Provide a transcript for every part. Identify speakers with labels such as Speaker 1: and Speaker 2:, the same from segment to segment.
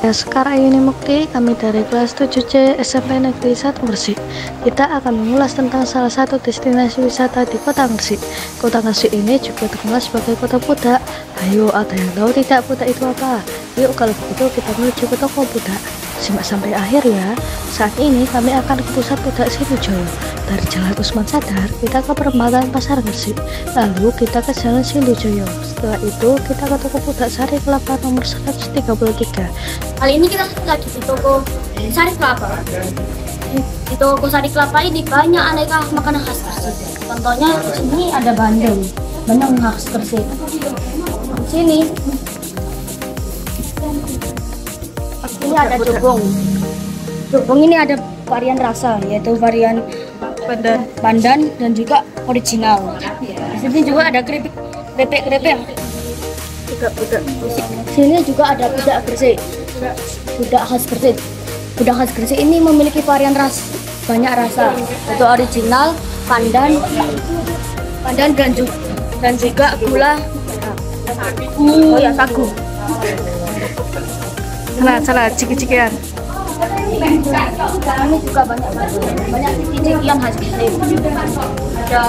Speaker 1: Ya, sekarang ini Mukti, kami dari kelas 7C SMP Negeri 1 Gresik. Kita akan mengulas tentang salah satu destinasi wisata di Kota Gresik. Kota Gresik ini juga terkenal sebagai kota budak. Ayo, ada yang tahu tidak budak itu apa? Yuk, kalau begitu kita menuju ke toko budak. Simak sampai akhir ya. Saat ini kami akan ke pusat budak Sidojoyo. Dari Jalan Usman Sadar, kita ke perempatan Pasar Gresik. Lalu kita ke Jalan Sidojoyo. Setelah itu kita ke toko budak Sari Kelapa nomor 133.
Speaker 2: Kali ini kita lagi di toko Sari Kelapa. Di toko Sari Kelapa ini banyak aneka makanan khas Gresik. Contohnya di sini ada bandeng khas Gresik. Di sini ada jogong. Jogong ini ada varian rasa, yaitu varian pandan dan juga original. Di sini juga ada keripik yang di sini juga ada budak Gresik. Budak khas Gresik. Budak khas Gresik ini memiliki varian banyak rasa, yaitu original, pandan dan juga gula. Oh ya, sagu.
Speaker 1: Salah, ciki-cikian.
Speaker 2: Ini juga banyak ciki-cikian khas Gresik. Ada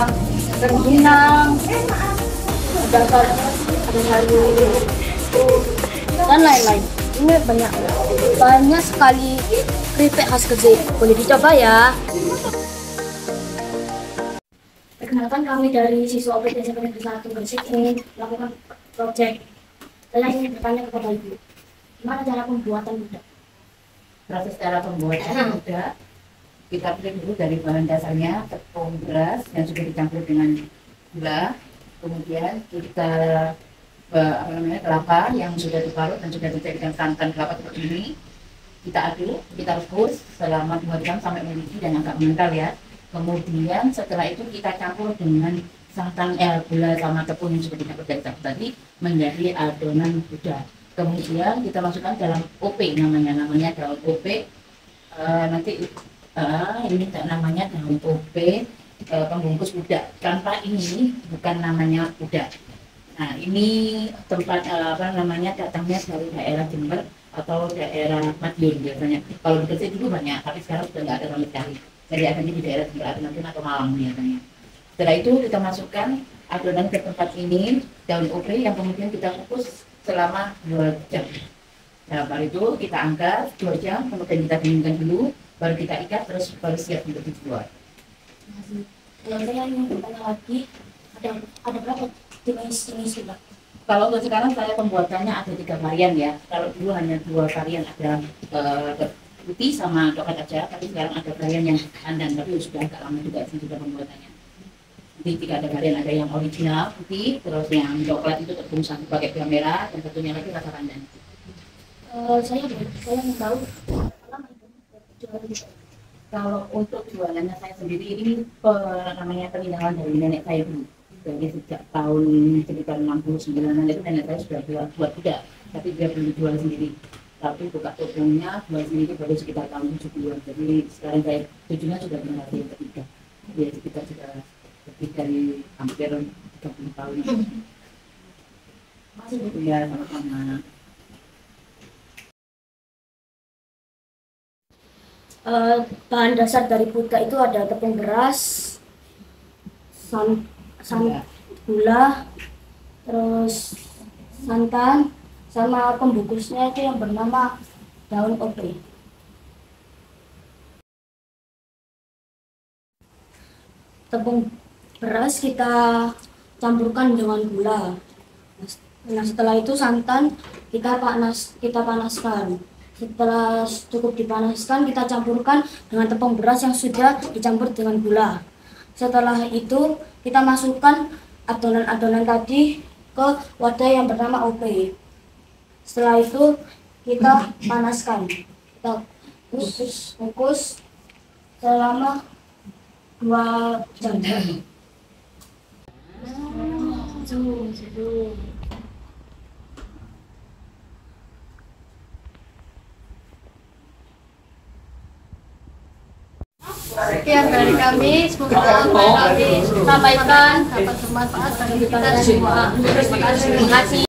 Speaker 2: rengginang, ada sayur dan lain-lain. Ini banyak sekali keripik khas Gresik. Boleh dicoba ya. Perkenalkan, kami dari siswa OPT SMP Negeri 1 Gresik ingin melakukan proyek. Saya ingin bertanya kepada Ibu, gimana cara pembuatan budak?
Speaker 3: Proses cara pembuatan budak, kita pilih dulu dari bahan dasarnya tepung beras yang sudah dicampur dengan gula, kemudian kita kelapa yang sudah diparut dan sudah dijadikan santan kelapa seperti ini. Kita aduk, kita rebus selama 2 jam sampai mendidih dan agak mengental ya. Kemudian setelah itu kita campur dengan santan gula sama tepung yang sudah dicampur tadi menjadi adonan budak. Kemudian kita masukkan dalam OP, namanya daun OP. Nanti ini namanya daun OP pembungkus budak. Tanpa ini bukan namanya budak. Nah, ini tempat datangnya dari daerah Jember atau daerah Madiun biasanya. Kalau di Gresik dulu banyak, tapi sekarang sudah nggak ada sama sekali. Jadi adanya di daerah Jember atau Malang biasanya. Setelah itu kita masukkan adonan ke tempat ini, daun OP yang kemudian kita kukus selama 2 jam. Nah, baru itu kita angkat 2 jam, kemudian kita dinginkan dulu, baru kita ikat, terus baru siap untuk dijual.
Speaker 2: Kalau saya ingin bertanya lagi, ada berapa jenis budak?
Speaker 3: Kalau untuk sekarang saya pembuatannya ada 3 varian ya. Kalau dulu hanya 2 varian, ada putih sama coklat aja, tapi sekarang ada varian yang pandan, tapi sudah agak lama juga sih juga pembuatannya. Jadi 3 ada varian, ada yang original putih, terus yang coklat itu tepung satu pakai gula merah, dan satunya lagi rasa pandan.
Speaker 2: Saya mau tahu
Speaker 3: kalau untuk jualannya saya sendiri ini namanya peninggalan dari nenek saya dulu. Dari sejak tahun sekitar 69-an itu nenek saya sudah buat budak, tapi dia belum jual sendiri. Tapi buka tokonya jual sendiri baru sekitar tahun 70-an. Jadi sekarang saya tujuannya sudah generasi yang ketiga. Ya sekitar sudah lebih dari hampir 30 tahun.
Speaker 2: masih
Speaker 3: Ya, sama-sama.
Speaker 2: Bahan dasar dari budak itu ada tepung beras, gula, terus santan, sama pembungkusnya itu yang bernama daun OP. Tepung beras kita campurkan dengan gula. Nah, setelah itu santan kita panaskan. Setelah cukup dipanaskan, kita campurkan dengan tepung beras yang sudah dicampur dengan gula. Setelah itu kita masukkan adonan-adonan tadi ke wadah yang bernama OP. Setelah itu kita panaskan. Kita kukus selama 2 jam.
Speaker 1: Sekian dari kami, semoga apa yang kami sampaikan dapat bermanfaat bagi kita semua. Terima kasih.